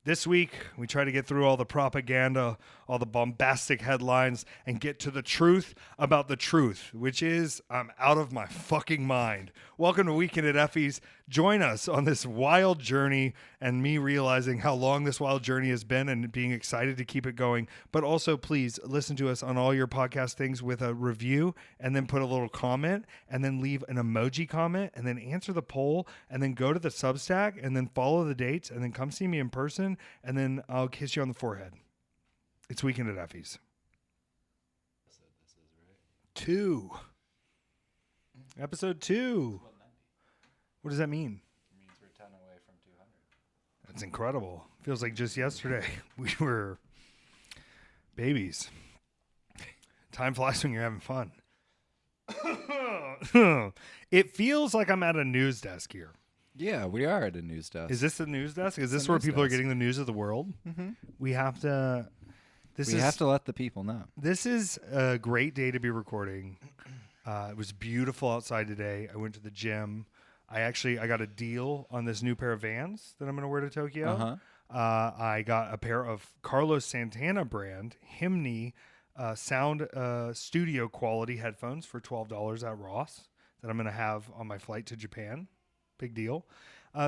This week, we try to get through all the propaganda, all the bombastic headlines, and get to the truth about the truth, which is I'm out of my fucking mind. Welcome to Weekend at Effys. Join us on this wild journey and me realizing how long this wild journey has been and being excited to keep it going. But also, please listen to us on all your podcast things with a review and then put a little comment and then leave an emoji comment and then answer the poll and then go to the Substack and then follow the dates and then come see me in person and then I'll kiss you on the forehead. It's Weekend at Effys. This is right. 2. Episode 2. What does that mean? It means we're 10 away from 200. That's incredible. Feels like just yesterday we were babies. Time flies when you're having fun. It feels like I'm at a news desk here. Yeah, we are at a news desk. Is this the news desk? Is It's this a where news people are desk. getting the news of the world? Mm-hmm. We have to. We have to let the people know. This is a great day to be recording. It was beautiful outside today. I went to the gym. I got a deal on this new pair of Vans that I'm going to wear to Tokyo. Uh-huh. I got a pair of Carlos Santana brand Hymne sound studio quality headphones for $12 at Ross that I'm going to have on my flight to Japan. Big deal.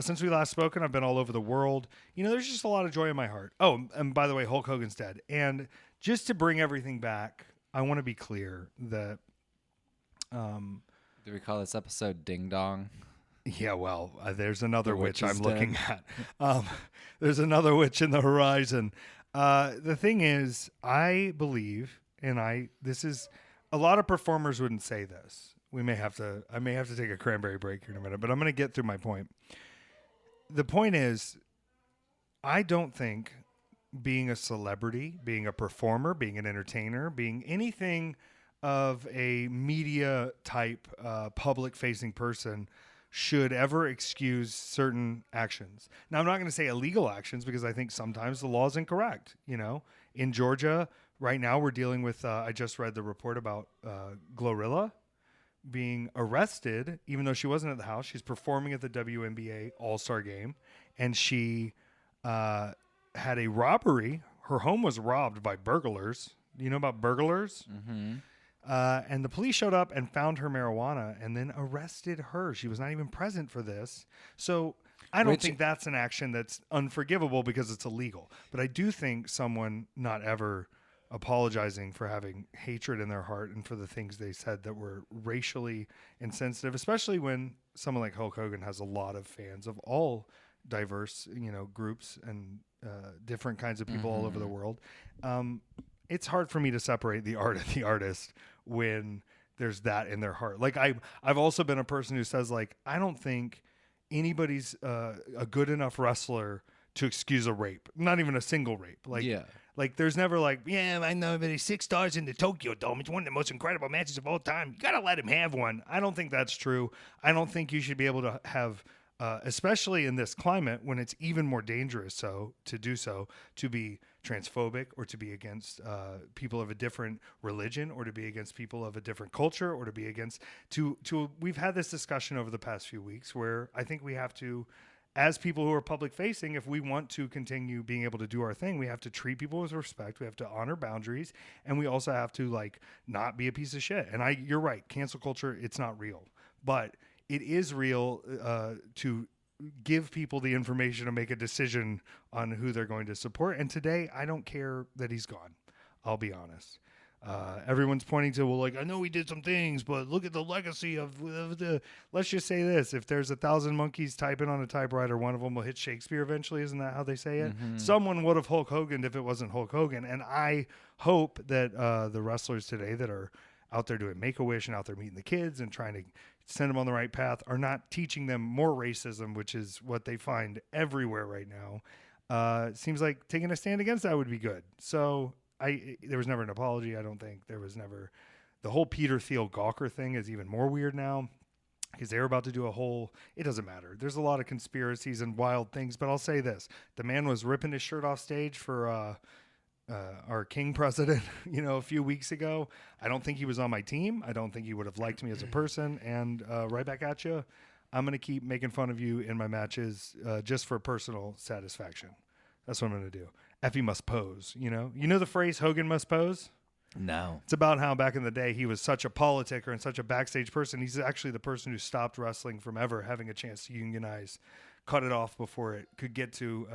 Since we last spoken, I've been all over the world. You know, there's just a lot of joy in my heart. Oh, and by the way, Hulk Hogan's dead. And just to bring everything back, I want to be clear that... Do we call this episode Ding Dong? Yeah, well, there's another The witch witch I'm is looking at. There's another witch in the horizon. The thing is, I believe, this is a lot of performers wouldn't say this. I may have to take a cranberry break here in a minute, but I'm going to get through my point. The point is, I don't think being a celebrity, being a performer, being an entertainer, being anything of a media type, public facing person should ever excuse certain actions. Now, I'm not going to say illegal actions because I think sometimes the law is incorrect. You know, in Georgia right now, we're dealing with, I just read the report about Glorilla being arrested, even though she wasn't at the house. She's performing at the WNBA All-Star game, and she had a robbery. Her home was robbed by burglars. Do you know about burglars? Mm-hmm. And the police showed up and found her marijuana and then arrested her. She was not even present for this. So I don't think that's an action that's unforgivable because it's illegal. But I do think someone not ever apologizing for having hatred in their heart and for the things they said that were racially insensitive, especially when someone like Hulk Hogan has a lot of fans of all diverse, groups and different kinds of people all over the world. It's hard for me to separate the art and the artist when there's that in their heart. Like I've also been a person who says, like, I don't think anybody's a good enough wrestler to excuse a rape, not even a single rape. Like there's never like, yeah, I know, but he's 6 stars in the Tokyo Dome. It's one of the most incredible matches of all time. You got to let him have one. I don't think that's true. I don't think you should be able to have, especially in this climate when it's even more dangerous to be transphobic or to be against people of a different religion or to be against people of a different culture or to be against we've had this discussion over the past few weeks where I think we have to, as people who are public facing, if we want to continue being able to do our thing, we have to treat people with respect. We have to honor boundaries, and we also have to not be a piece of shit. And you're right. Cancel culture, it's not real, but it is real to give people the information to make a decision on who they're going to support. And today, I don't care that he's gone. I'll be honest. Everyone's pointing to, well, I know he did some things, but look at the legacy of the, let's just say this. If there's 1,000 monkeys typing on a typewriter, one of them will hit Shakespeare eventually. Isn't that how they say it? Mm-hmm. Someone would have Hulk Hogan if it wasn't Hulk Hogan. And I hope that the wrestlers today that are out there doing Make-A-Wish and out there meeting the kids and trying to send them on the right path are not teaching them more racism, which is what they find everywhere right now. It seems like taking a stand against that would be good. So there was never an apology. I don't think there was never. The whole Peter Thiel Gawker thing is even more weird now because they're about to do it doesn't matter. There's a lot of conspiracies and wild things, but I'll say this. The man was ripping his shirt off stage for our king president, a few weeks ago. I don't think he was on my team. I don't think he would have liked me as a person. And right back at you. I'm going to keep making fun of you in my matches just for personal satisfaction. That's what I'm going to do. Effy must pose, you know? You know the phrase Hogan must pose? No. It's about how back in the day he was such a politicker and such a backstage person. He's actually the person who stopped wrestling from ever having a chance to unionize, cut it off before it could get to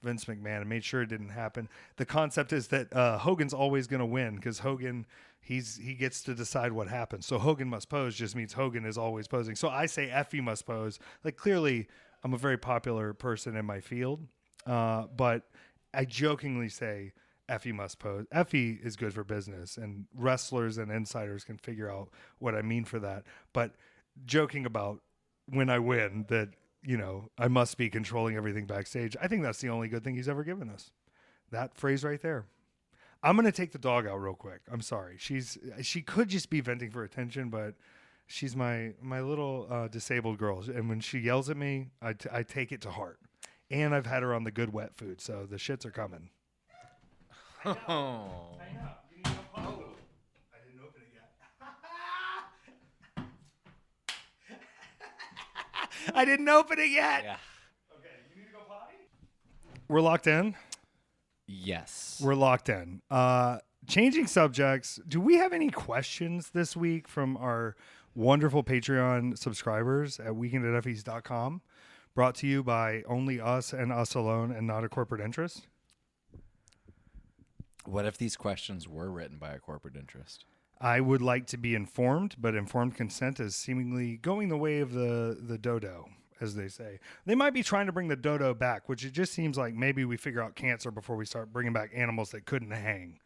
Vince McMahon, and made sure it didn't happen. The concept is that Hogan's always going to win because Hogan, he gets to decide what happens. So Hogan must pose just means Hogan is always posing. So I say Effy must pose. Like, clearly I'm a very popular person in my field, but I jokingly say Effy must pose. Effy is good for business, and wrestlers and insiders can figure out what I mean for that. But joking about when I win that, you know, I must be controlling everything backstage, I think that's the only good thing he's ever given us. That phrase right there. I'm going to take the dog out real quick. I'm sorry. She could just be venting for attention, but she's my little disabled girl. And when she yells at me, I take it to heart. And I've had her on the good wet food, so the shits are coming. I know. You need a pop. I didn't open it yet. I didn't open it yet. Yeah. Okay, you need to go potty? We're locked in? Yes. We're locked in. Changing subjects. Do we have any questions this week from our wonderful Patreon subscribers at weekendateffys.com? Brought to you by only us and us alone and not a corporate interest? What if these questions were written by a corporate interest? I would like to be informed, but informed consent is seemingly going the way of the dodo, as they say. They might be trying to bring the dodo back, which it just seems like maybe we figure out cancer before we start bringing back animals that couldn't hang.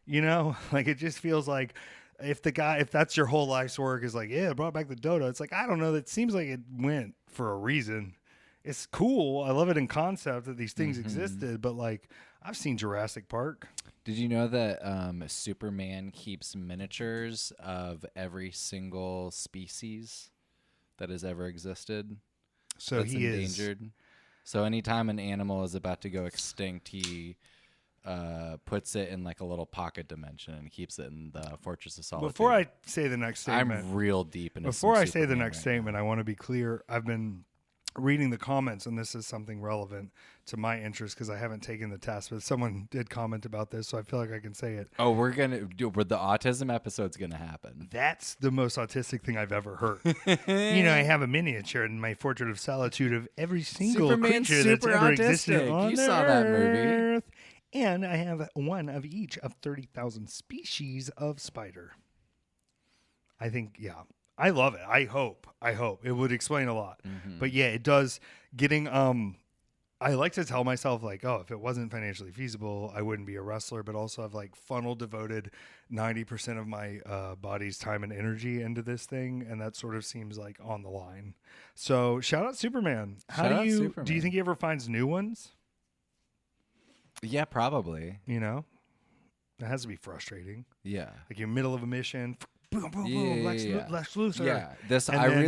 You know, like, it just feels like if that's your whole life's work is like, yeah, brought back the dodo. It's like, I don't know. It seems like it went for a reason. It's cool. I love it in concept that these things existed, but like, I've seen Jurassic Park. Did you know that Superman keeps miniatures of every single species that has ever existed? So that's he endangered. So anytime an animal is about to go extinct, he puts it in like a little pocket dimension and keeps it in the Fortress of Solitude. Before I say the next statement, I'm real deep into Before I say the Superman next statement, I want to be clear. I've been reading the comments, and this is something relevant to my interest because I haven't taken the test, but someone did comment about this, so I feel like I can say it. Oh, we're the autism episode's gonna happen. That's the most autistic thing I've ever heard. You know, I have a miniature in my Fortress of Solitude of every single Superman's creature that's super ever autistic. existed on You the saw that Earth. movie. And I have one of each of 30,000 species of spider. I think, yeah. I love it. I hope it would explain a lot. But yeah, it does. Getting I like to tell myself, like, oh, if it wasn't financially feasible, I wouldn't be a wrestler. But also, I've like devoted 90% of my body's time and energy into this thing, and that sort of seems like on the line. So shout out Superman. Do you think he ever finds new ones? Yeah, probably. You know, that has to be frustrating. Yeah, like you're middle of a mission. Boom, boom, yeah, boom. Lex Luthor. Yeah,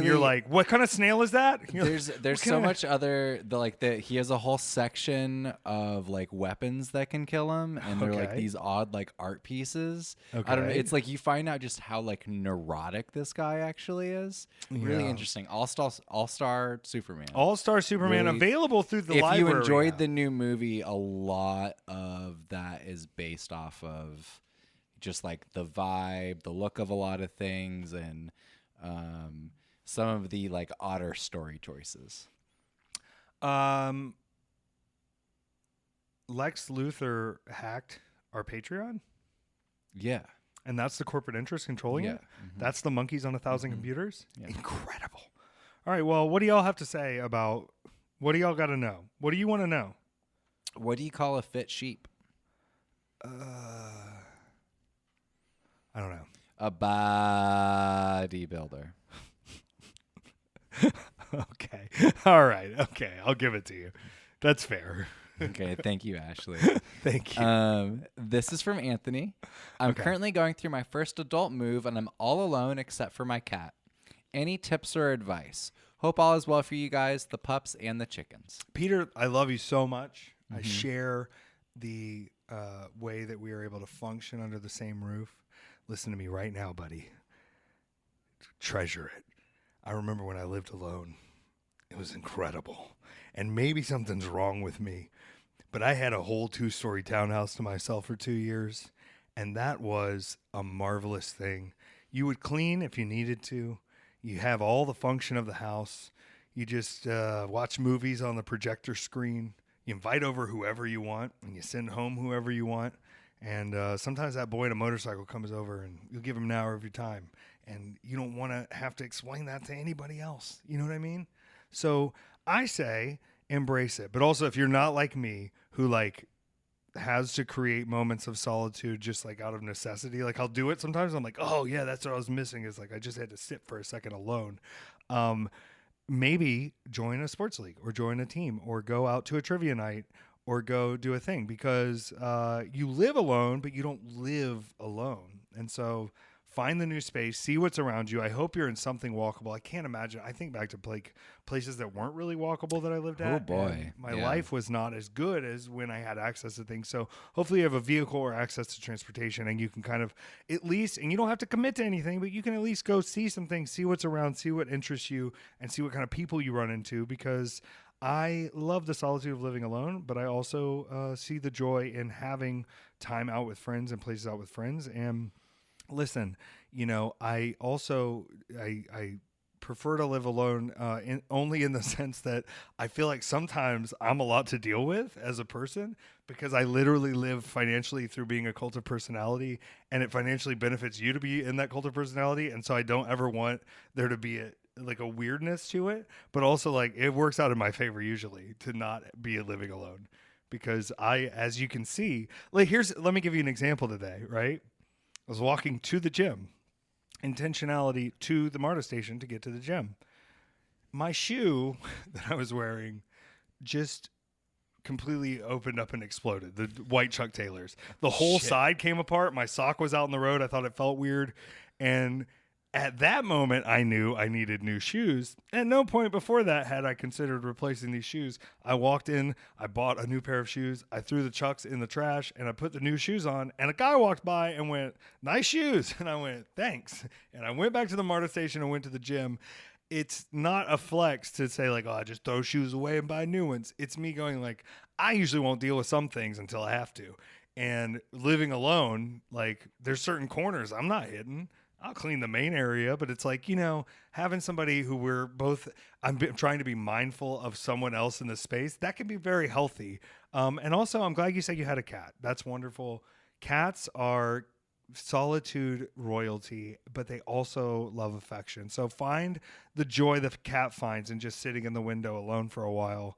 you're like, what kind of snail is that? There's so much other he has a whole section of like weapons that can kill him, and they're like these odd like art pieces. I don't know. It's like you find out just how like neurotic this guy actually is. Really interesting. All-Star Superman. All-Star Superman really, available through the library. If you enjoyed the new movie, a lot of that is based off of just like the vibe, the look of a lot of things, and some of the like odder story choices. Lex Luthor hacked our Patreon? Yeah. And that's the corporate interest controlling it? That's the monkeys on 1,000 computers? Yeah. Incredible. All right, well, what do y'all have to say about, what do y'all got to know? What do you want to know? What do you call a fit sheep? I don't know. A bodybuilder. Okay. All right. Okay. I'll give it to you. That's fair. Okay. Thank you, Ashley. Thank you. This is from Anthony. I'm currently going through my first adult move, and I'm all alone except for my cat. Any tips or advice? Hope all is well for you guys, the pups, and the chickens. Peter, I love you so much. I share the way that we are able to function under the same roof. Listen to me right now, buddy. Treasure it. I remember when I lived alone. It was incredible. And maybe something's wrong with me. But I had a whole 2-story townhouse to myself for 2 years, and that was a marvelous thing. You would clean if you needed to. You have all the function of the house. You just watch movies on the projector screen. You invite over whoever you want, and you send home whoever you want. And sometimes that boy in a motorcycle comes over, and you'll give him an hour of your time. And you don't want to have to explain that to anybody else. You know what I mean? So I say embrace it. But also, if you're not like me, who like has to create moments of solitude just like out of necessity, like I'll do it sometimes. I'm like, oh yeah, that's what I was missing, is like I just had to sit for a second alone. Maybe join a sports league or join a team or go out to a trivia night or go do a thing, because you live alone, but you don't live alone. And so find the new space, see what's around you. I hope you're in something walkable. I can't imagine. I think back to like places that weren't really walkable that I lived at. Oh boy. My life was not as good as when I had access to things. So hopefully you have a vehicle or access to transportation, and you can kind of at least, and you don't have to commit to anything, but you can at least go see some things, see what's around, see what interests you, and see what kind of people you run into, because I love the solitude of living alone, but I also see the joy in having time out with friends and places out with friends. And listen, you know, I also I prefer to live alone only in the sense that I feel like sometimes I'm a lot to deal with as a person, because I literally live financially through being a cult of personality, and it financially benefits you to be in that cult of personality. And so I don't ever want there to be like a weirdness to it, but also like it works out in my favor usually to not be living alone, because as you can see, like let me give you an example today, right? I was walking to the gym, intentionality to the MARTA station to get to the gym. My shoe that I was wearing just completely opened up and exploded. The white Chuck Taylors. The whole side came apart. My sock was out in the road. I thought it felt weird. And at that moment, I knew I needed new shoes. At no point before that had I considered replacing these shoes. I walked in, I bought a new pair of shoes, I threw the Chucks in the trash, and I put the new shoes on, and a guy walked by and went, "Nice shoes." And I went, "Thanks." And I went back to the MARTA station and went to the gym. It's not a flex to say like, "Oh, I just throw shoes away and buy new ones." It's me going like, I usually won't deal with some things until I have to. And living alone, like there's certain corners I'm not hitting. I'll clean the main area, but it's like, you know, having somebody who I'm trying to be mindful of someone else in the space, that can be very healthy. And also, I'm glad you said you had a cat. That's wonderful. Cats are solitude royalty, but they also love affection. So find the joy the cat finds in just sitting in the window alone for a while,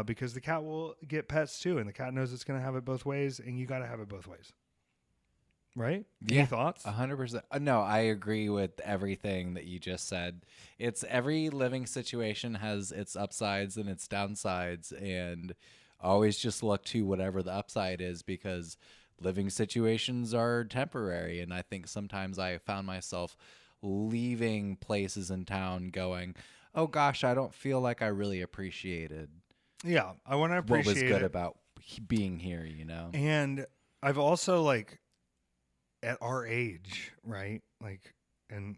because the cat will get pets too, and the cat knows it's going to have it both ways, and you got to have it both ways. Right? Any thoughts? 100%. No, I agree with everything that you just said. It's every living situation has its upsides and its downsides, and always just look to whatever the upside is, because living situations are temporary. And I think sometimes I found myself leaving places in town going, oh gosh, I don't feel like I really appreciated I want to appreciate what was good about being here, you know? And I've also like, at our age, right? Like, and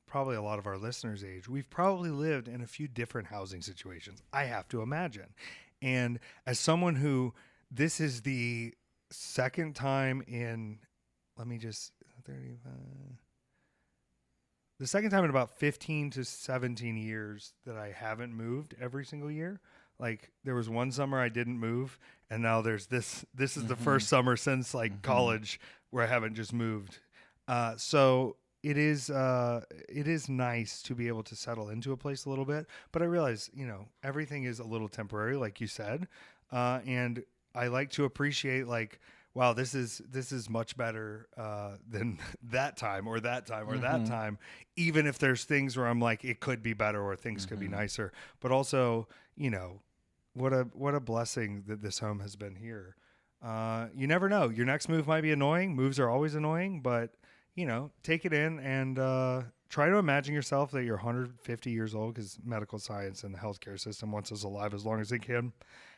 probably a lot of our listeners' age, we've probably lived in a few different housing situations, I have to imagine. And as someone who, this is the second time in, the second time in about 15 to 17 years that I haven't moved every single year. Like there was one summer I didn't move, and now there's this is the first summer since like college where I haven't just moved. So it is nice to be able to settle into a place a little bit, but I realize, you know, everything is a little temporary, like you said. And I like to appreciate like, wow, this is much better than that time or that time or that time, even if there's things where I'm like, it could be better or things could be nicer. But also, you know, what a blessing that this home has been here. You never know. Your next move might be annoying. Moves are always annoying, but, you know, take it in and try to imagine yourself that you're 150 years old, because medical science and the healthcare system wants us alive as long as they can.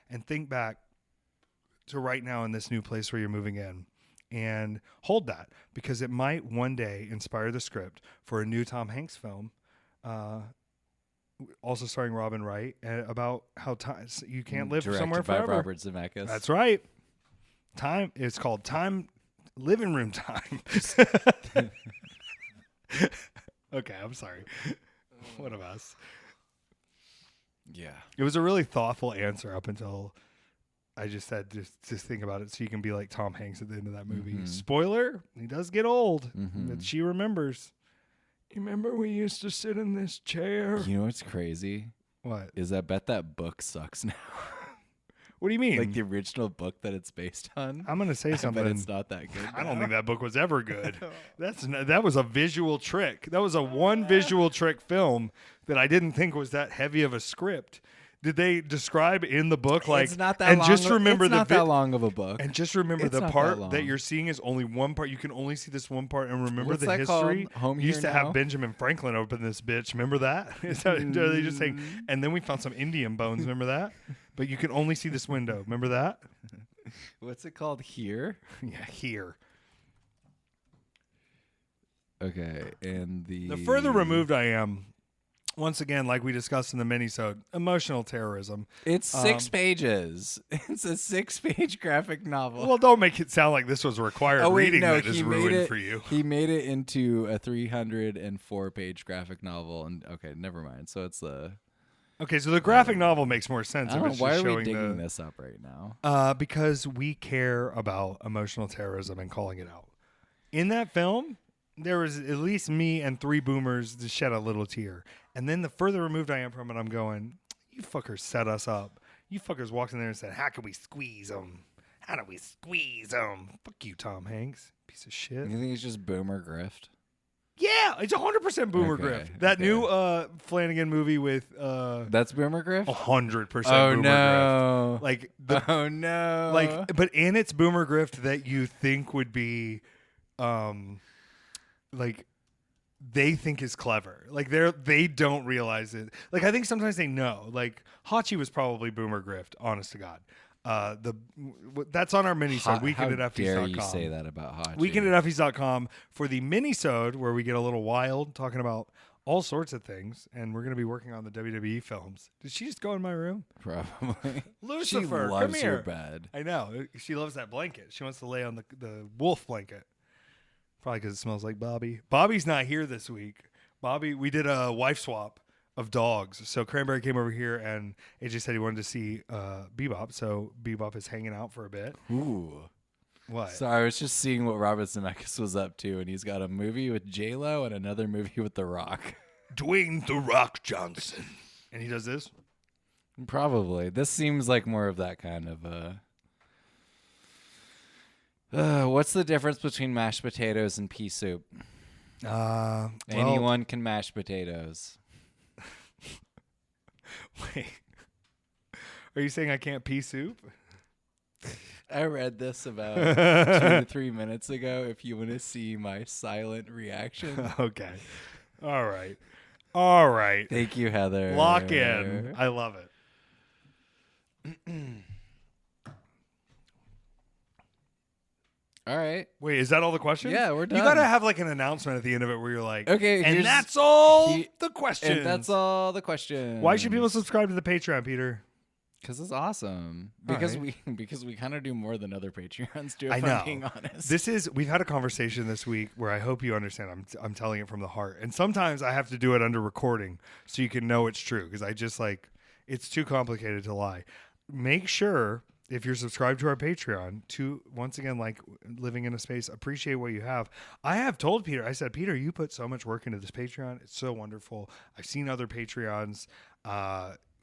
And think back to right now in this new place where you're moving in, and hold that, because it might one day inspire the script for a new Tom Hanks film also starring Robin Wright, about how you can't live Directed somewhere by forever. Robert Zemeckis. That's right. Time. It's called Time. Living Room Time. Okay, I'm sorry. One of us. Yeah. It was a really thoughtful answer up until I just said just think about it so you can be like Tom Hanks at the end of that movie. Mm-hmm. Spoiler, he does get old, Mm-hmm. but she remembers. You remember we used to sit in this chair? You know what's crazy? What? Is I bet that book sucks now. What do you mean? Like the original book that it's based on? I'm going to say something. But it's not that good. I don't think that book was ever good. That was a visual trick. That was a one visual trick film that I didn't think was that heavy of a script. Did they describe in the book like? It's not that and long. Just remember it's not that long of a book. And just remember It's the not part that that long. you're seeing is only one part. You can only see this one part. And remember What's the that history. called? Home You used Here to have Now? Benjamin Franklin open this bitch. Remember that? Are they just saying? And then we found some Indian bones. Remember that? But you can only see this window. Remember that? What's it called? Here? Yeah, here. Okay, and The further removed I am, once again, like we discussed in the mini-sode, emotional terrorism. It's 6 pages. It's a 6-page graphic novel. Well, don't make it sound like this was required reading that is ruined for you. He made it into a 304-page graphic novel, and okay, never mind. So it's the. Okay, so the graphic novel makes more sense. I if don't it's know, why just are we showing digging the, this up right now? because we care about emotional terrorism and calling it out. In that film, there was at least me and 3 boomers to shed a little tear. And then the further removed I am from it, I'm going, you fuckers set us up. You fuckers walked in there and said, how can we squeeze them? How do we squeeze them? Fuck you, Tom Hanks. Piece of shit. You think it's just boomer grift? Yeah, it's 100% boomer Okay, grift. That new Flanagan movie with That's boomer grift? 100% Oh, boomer no. grift. Like Oh, no. like, but in its boomer grift that you think would be, like, they think is clever. Like they don't realize it. Like I think sometimes they know. Like Hachi was probably boomer grift. Honest to God. That's on our mini-sode, weekendateffys.com. How dare you say that about Hachi? Weekendateffys.com for the mini-sode where we get a little wild talking about all sorts of things, and we're going to be working on the WWE films. Did she just go in my room? Probably. Lucifer, she loves come here. your bed. I know. She loves that blanket. She wants to lay on the wolf blanket. Probably because it smells like Bobby. Bobby's not here this week. Bobby, we did a wife swap of dogs. So Cranberry came over here, and AJ said he wanted to see Bebop. So Bebop is hanging out for a bit. Ooh. What? So I was just seeing what Robert Zemeckis was up to, and he's got a movie with J-Lo and another movie with The Rock. Dwayne The Rock Johnson. And he does this? Probably. This seems like more of that kind of... what's the difference between mashed potatoes and pea soup? Anyone can mash potatoes. Wait. Are you saying I can't pea soup? I read this about 2 to 3 minutes ago. If you want to see my silent reaction. Okay. All right. All right. Thank you, Heather. Lock in. I love it. All right. Wait, is that all the questions? Yeah, we're done. You gotta have like an announcement at the end of it where you're like, okay, and that's all the questions. And that's all the questions. Why should people subscribe to the Patreon, Peter? Because it's awesome. Because we kind of do more than other Patreons do. If I know. I'm being honest. We've had a conversation this week where I hope you understand. I'm telling it from the heart, and sometimes I have to do it under recording so you can know it's true because I just it's too complicated to lie. Make sure. If you're subscribed to our Patreon, to once again, like living in a space, appreciate what you have. I have told Peter, I said, Peter, you put so much work into this Patreon. It's so wonderful. I've seen other Patreons.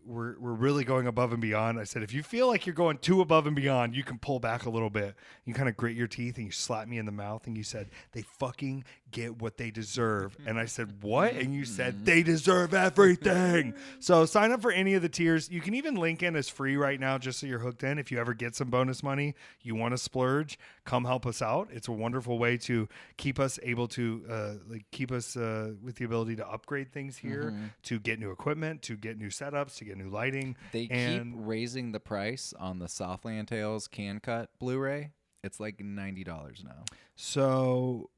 We're really going above and beyond. I said, if you feel like you're going too above and beyond, you can pull back a little bit. You kind of grit your teeth and you slap me in the mouth and you said, they fucking get what they deserve. And I said, what? And you said, they deserve everything. So sign up for any of the tiers. You can even link in as free right now just so you're hooked in. If you ever get some bonus money, you want to splurge, come help us out. It's a wonderful way to keep us able to keep us with the ability to upgrade things here, to get new equipment, to get new setups, to get new lighting. They keep raising the price on the Southland Tales Can Cut Blu-ray. It's like $90 now. So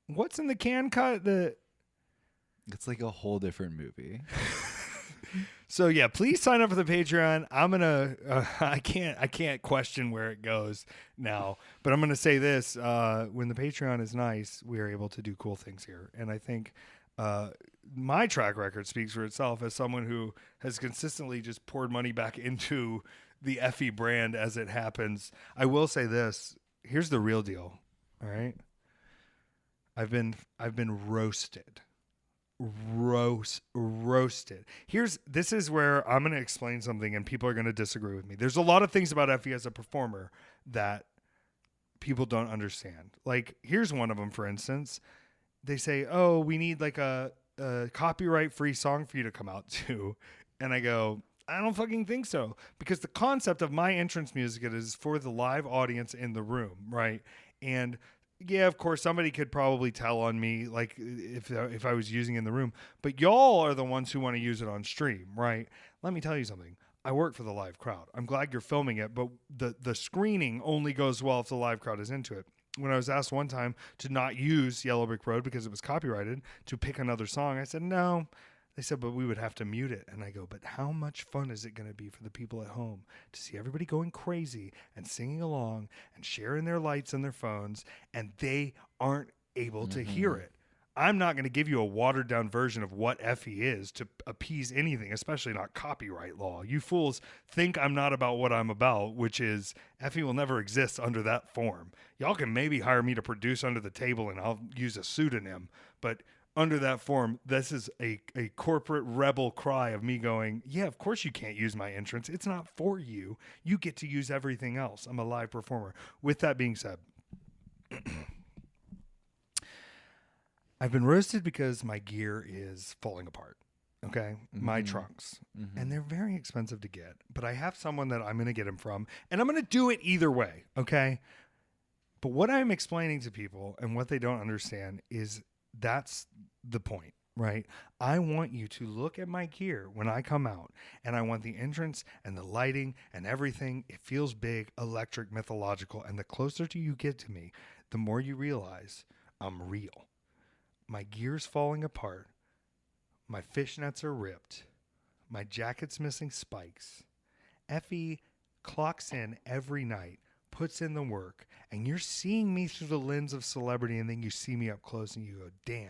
what's in the Can Cut? It's like a whole different movie. So yeah, please sign up for the Patreon. I'm gonna I can't question where it goes now, but I'm gonna say this: when the Patreon is nice, we are able to do cool things here, and I think my track record speaks for itself as someone who has consistently just poured money back into the Effy brand as it happens. I will say this: here's the real deal. All right, I've been roasted. Roasted. This is where I'm going to explain something and people are going to disagree with me. There's a lot of things about Effy as a performer that people don't understand. Like, here's one of them, for instance. They say, oh, we need like a copyright free song for you to come out to. And I go, I don't fucking think so. Because the concept of my entrance music is for the live audience in the room, right? And yeah, of course, somebody could probably tell on me, like if I was using it in the room. But y'all are the ones who want to use it on stream, right? Let me tell you something. I work for the live crowd. I'm glad you're filming it, but the screening only goes well if the live crowd is into it. When I was asked one time to not use Yellow Brick Road because it was copyrighted, to pick another song, I said no. They said, but we would have to mute it. And I go, but how much fun is it going to be for the people at home to see everybody going crazy and singing along and sharing their lights on their phones, and they aren't able to hear it? I'm not going to give you a watered down version of what Effy is to appease anything, especially not copyright law. You fools think I'm not about what I'm about, which is Effy will never exist under that form. Y'all can maybe hire me to produce under the table and I'll use a pseudonym, but under that form, this is a corporate rebel cry of me going, yeah, of course you can't use my entrance. It's not for you. You get to use everything else. I'm a live performer. With that being said, I've been roasted because my gear is falling apart. Okay? My trunks. And they're very expensive to get. But I have someone that I'm going to get them from. And I'm going to do it either way. Okay? But what I'm explaining to people and what they don't understand is that's the point, right? I want you to look at my gear when I come out, and I want the entrance and the lighting and everything. It feels big, electric, mythological. And the closer to you get to me, the more you realize I'm real. My gear's falling apart. My fishnets are ripped. My jacket's missing spikes. Effy clocks in every night, puts in the work, and you're seeing me through the lens of celebrity, and then you see me up close and you go, damn,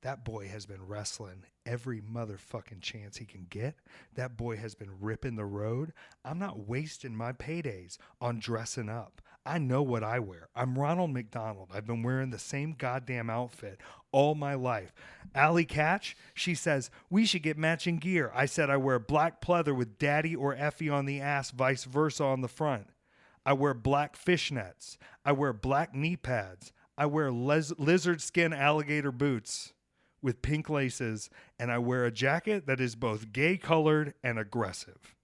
that boy has been wrestling every motherfucking chance he can get. That boy has been ripping the road. I'm not wasting my paydays on dressing up. I know what I wear. I'm Ronald McDonald. I've been wearing the same goddamn outfit all my life. Allie Catch, she says, we should get matching gear. I said I wear black pleather with daddy or Effy on the ass, vice versa on the front. I wear black fishnets. I wear black knee pads. I wear lizard skin alligator boots with pink laces, and I wear a jacket that is both gay colored and aggressive.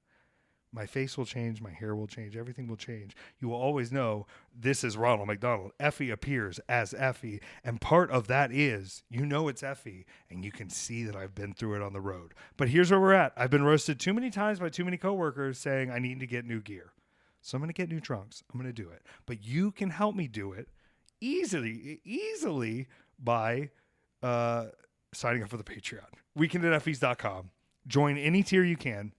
My face will change. My hair will change. Everything will change. You will always know this is Ronald McDonald. Effy appears as Effy, and part of that is you know it's Effy, and you can see that I've been through it on the road. But here's where we're at. I've been roasted too many times by too many coworkers saying I need to get new gear. So I'm going to get new trunks. I'm going to do it. But you can help me do it easily by signing up for the Patreon. weekendateffys.com. Join any tier you can.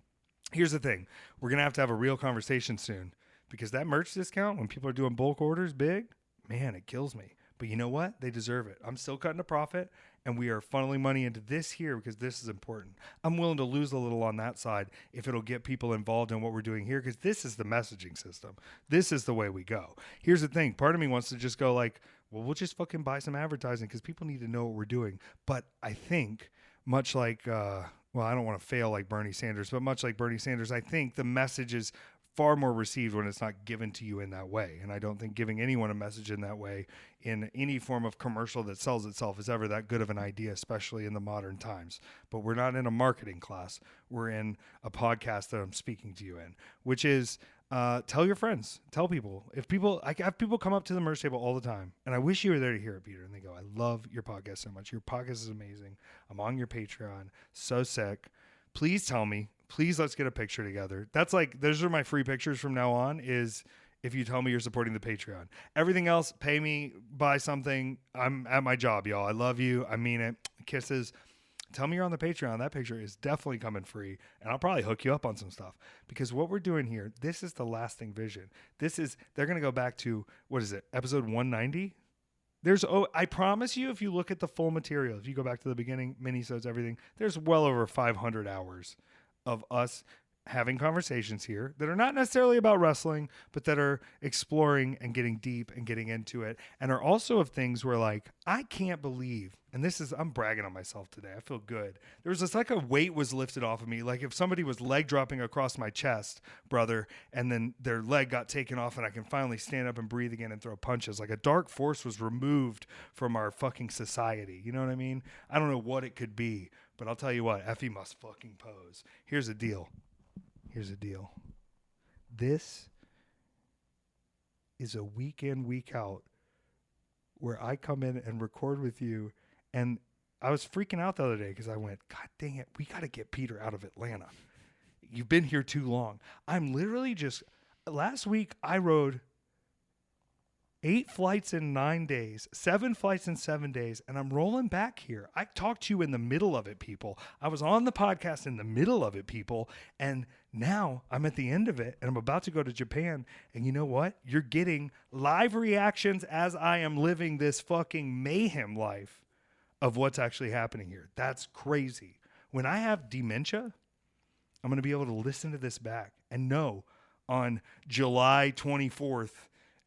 Here's the thing. We're going to have a real conversation soon, because that merch discount, when people are doing bulk orders big, man, it kills me. But you know what? They deserve it. I'm still cutting a profit, and we are funneling money into this here because this is important. I'm willing to lose a little on that side if it'll get people involved in what we're doing here, because this is the messaging system. This is the way we go. Here's the thing. Part of me wants to just go like, well, we'll just fucking buy some advertising because people need to know what we're doing. But I think much like, well, I don't want to fail like Bernie Sanders, but much like Bernie Sanders, I think the message is far more received when it's not given to you in that way. And I don't think giving anyone a message in that way in any form of commercial that sells itself is ever that good of an idea, especially in the modern times. But we're not in a marketing class. We're in a podcast that I'm speaking to you in, which is tell your friends, tell people. I have people come up to the merch table all the time, and I wish you were there to hear it, Peter. And they go, I love your podcast so much. Your podcast is amazing. I'm on your Patreon. So sick. Please tell me. Please, let's get a picture together. That's like, those are my free pictures from now on, is if you tell me you're supporting the Patreon. Everything else, pay me, buy something. I'm at my job, y'all. I love you. I mean it. Kisses. tell me you're on the Patreon. That picture is definitely coming free, and I'll probably hook you up on some stuff, because what we're doing here, this is the lasting vision. They're going to go back to, what is it, episode 190? I promise you, if you look at the full material, if you go back to the beginning, minisodes, everything, there's well over 500 hours of us having conversations here that are not necessarily about wrestling, but that are exploring and getting deep and getting into it, and are also of things where, like, I can't believe, and I'm bragging on myself today. I feel good. There was just like a weight was lifted off of me. Like if somebody was leg dropping across my chest, brother, and then their leg got taken off and I can finally stand up and breathe again and throw punches. Like a dark force was removed from our fucking society. You know what I mean? I don't know what it could be, but I'll tell you what, Effy must fucking pose. Here's the deal. This is a week in, week out where I come in and record with you. And I was freaking out the other day because I went, God dang it, we got to get Peter out of Atlanta. You've been here too long. I'm literally last week I rode 8 flights in 9 days, 7 flights in 7 days, and I'm rolling back here. I talked to you in the middle of it, people. I was on the podcast in the middle of it, people, and now I'm at the end of it, and I'm about to go to Japan, and you know what? You're getting live reactions as I am living this fucking mayhem life of what's actually happening here. That's crazy. When I have dementia, I'm going to be able to listen to this back and know on July 24th,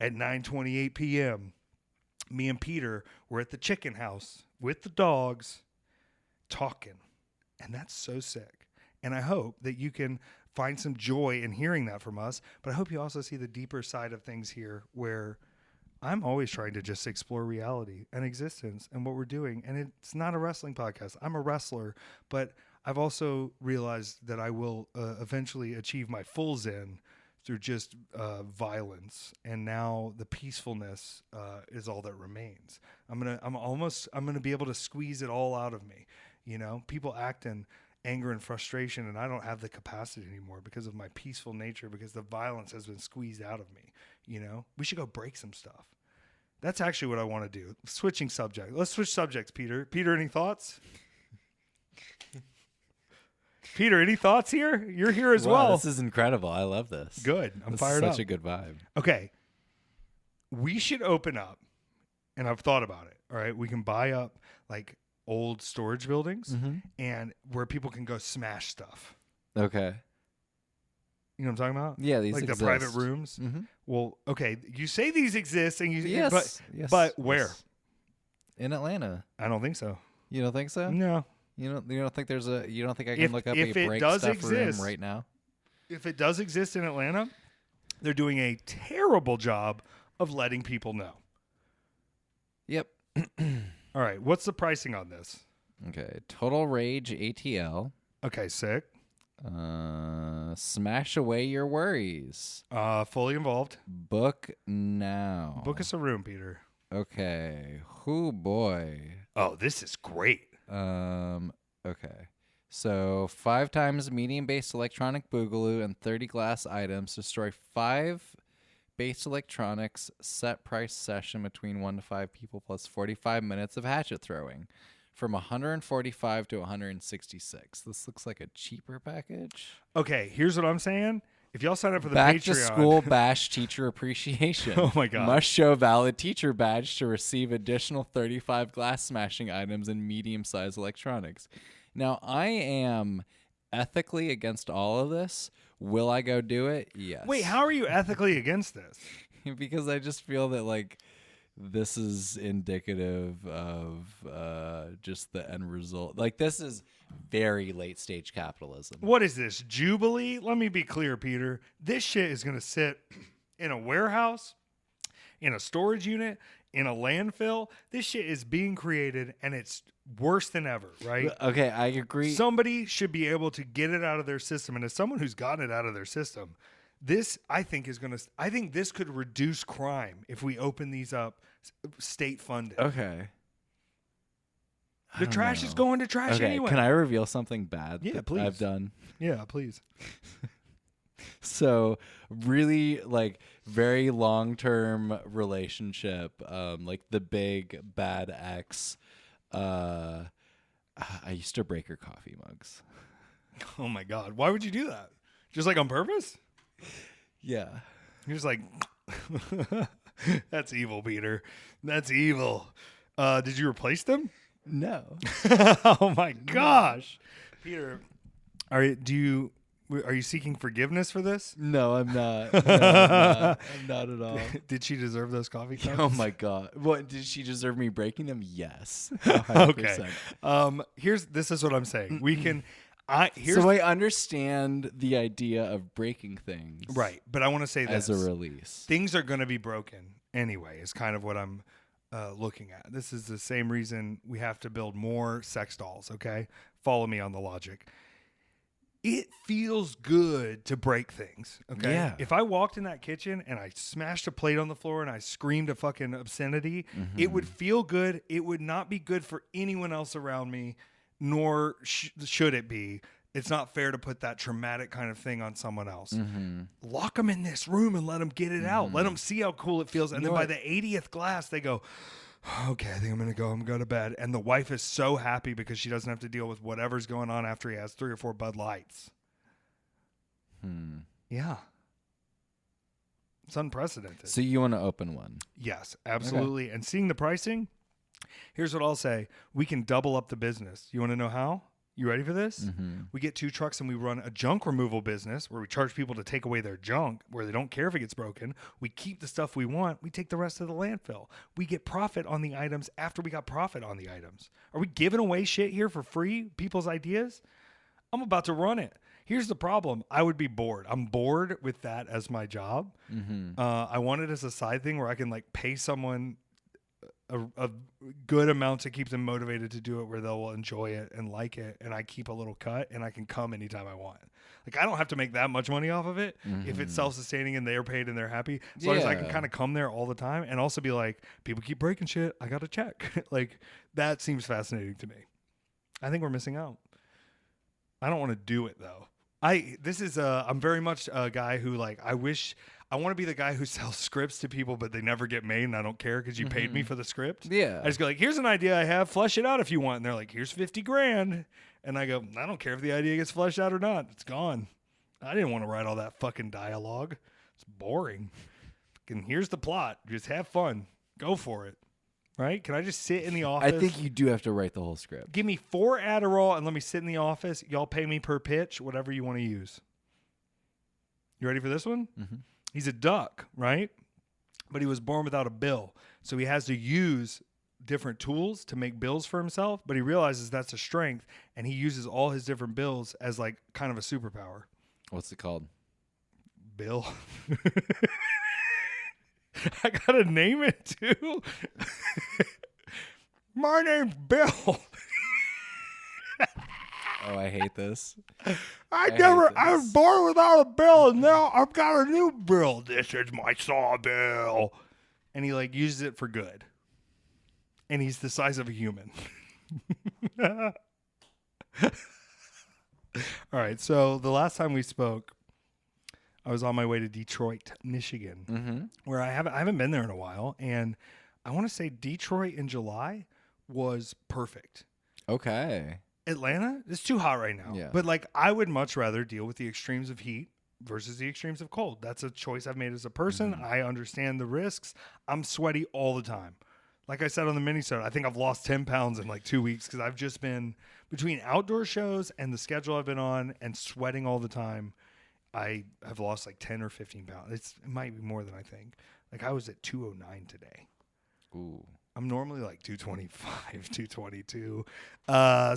at 9:28 p.m., me and Peter were at the chicken house with the dogs talking. And that's so sick. And I hope that you can find some joy in hearing that from us. But I hope you also see the deeper side of things here, where I'm always trying to just explore reality and existence and what we're doing. And it's not a wrestling podcast. I'm a wrestler, but I've also realized that I will eventually achieve my full zen through just violence, and now the peacefulness is all that remains. I'm gonna be able to squeeze it all out of me. You know, people act in anger and frustration, and I don't have the capacity anymore because of my peaceful nature, because the violence has been squeezed out of me. You know, we should go break some stuff. That's actually what I want to do. Switching subject. Let's switch subjects, Peter. Peter, any thoughts? Peter, any thoughts here? You're here as well. This is incredible. I love this. Good. I'm fired up. Such a good vibe. Okay. We should open up, and I've thought about it. All right. We can buy up like old storage buildings and where people can go smash stuff. Okay. You know what I'm talking about? Yeah, these like exist. The private rooms. Mm-hmm. Well, okay. You say these exist, and yes, but where? Yes. In Atlanta. I don't think so. You don't think so? No. You don't think you don't think I can look up a break stuff room right now? If it does exist in Atlanta, they're doing a terrible job of letting people know. Yep. All right. What's the pricing on this? Okay. Total Rage ATL. Okay. Sick. Smash away your worries. Fully involved. Book now. Book us a room, Peter. Okay. Whoo boy. Oh, this is great. Okay. So 5 times medium-based electronic boogaloo and 30 glass items. Destroy 5 base electronics. Set price session between 1 to 5 people plus 45 minutes of hatchet throwing. From 145 to 166. This looks like a cheaper package. Okay, here's what I'm saying. If y'all sign up for the Back Patreon. to school bash teacher appreciation. Oh my God. Must show valid teacher badge to receive additional 35 glass smashing items and medium-sized electronics. Now, I am ethically against all of this. Will I go do it? Yes. Wait, how are you ethically against this? Because I just feel that, like, this is indicative of just the end result. Like, this is very late stage capitalism. What is this, Jubilee? Let me be clear, Peter. This shit is going to sit in a warehouse, in a storage unit, in a landfill. This shit is being created, and it's worse than ever, right? Okay, I agree. Somebody should be able to get it out of their system, and as someone who's gotten it out of their system, this, I think, this could reduce crime if we open these up state funded. Okay. The trash is going to trash anyway. Can I reveal something bad that please. I've done? Yeah, please. So really, like, very long-term relationship, like the big bad ex. I I used to break her coffee mugs. Oh my God. Why would you do that? Just like on purpose? Yeah. You're just like, that's evil, Peter. That's evil. Did you replace them? No. Oh my gosh. Peter, are you seeking forgiveness for this? No, I'm not. No, I'm not at all. Did she deserve those coffee cups? Oh my God. What, did she deserve me breaking them? Yes. 100%. Okay. This is what I'm saying. So I understand the idea of breaking things. Right. But I want to say this. As a release. Things are going to be broken anyway, is kind of what I'm looking at. This is the same reason we have to build more sex dolls, okay? Follow me on the logic. It feels good to break things, okay? Yeah. If I walked in that kitchen and I smashed a plate on the floor and I screamed a fucking obscenity, it would feel good. It would not be good for anyone else around me, nor should it be. It's not fair to put that traumatic kind of thing on someone else. Lock them in this room and let them get it out. Let them see how cool it feels. And then by the 80th glass, they go, okay, I think I'm going to go. I'm going to go to bed. And the wife is so happy because she doesn't have to deal with whatever's going on after he has 3 or 4 Bud Lights. Yeah. It's unprecedented. So you want to open one? Yes, absolutely. Okay. And seeing the pricing, here's what I'll say. We can double up the business. You want to know how? You ready for this? We get 2 trucks and we run a junk removal business where we charge people to take away their junk, where they don't care if it gets broken. We keep the stuff we want. We take the rest of the landfill. We get profit on the items after we got profit on the items. Are we giving away shit here for free? People's ideas? I'm about to run it. Here's the problem. I would be bored. I'm bored with that as my job. I want it as a side thing where I can like pay someone a good amount to keep them motivated to do it, where they'll enjoy it and like it, and I keep a little cut and I can come anytime I want. Like I don't have to make that much money off of it if it's self-sustaining and they're paid and they're happy. As long as I can kind of come there all the time and also be like, people keep breaking shit, I got to check. Like that seems fascinating to me. I think we're missing out. I don't want to do it though. I'm very much a guy who like, I want to be the guy who sells scripts to people, but they never get made, and I don't care because you paid me for the script. Yeah. I just go like, here's an idea I have, flesh it out if you want. And they're like, here's $50,000. And I go, I don't care if the idea gets fleshed out or not. It's gone. I didn't want to write all that fucking dialogue. It's boring. And here's the plot. Just have fun. Go for it. Right? Can I just sit in the office? I think you do have to write the whole script. Give me 4 Adderall and let me sit in the office. Y'all pay me per pitch, whatever you want to use. You ready for this one? He's a duck, right? But he was born without a bill. So he has to use different tools to make bills for himself, but he realizes that's a strength, and he uses all his different bills as like kind of a superpower. What's it called? Bill. I gotta name it too. My name's Bill. Oh, I hate this. I was born without a bill, and now I've got a new bill. This is my saw bill. And he like uses it for good. And he's the size of a human. All right. So the last time we spoke, I was on my way to Detroit, Michigan, where I haven't been there in a while. And I want to say Detroit in July was perfect. Okay. Atlanta, it's too hot right now. Yeah. But like I would much rather deal with the extremes of heat versus the extremes of cold. That's a choice I've made as a person. I understand the risks. I'm sweaty all the time. Like I said on the minisode, I think I've lost 10 pounds in like 2 weeks because I've just been between outdoor shows and the schedule I've been on and sweating all the time. I have lost like 10 or 15 pounds. It might be more than I think. Like I was at 209 today. Ooh. I'm normally like 225, 222.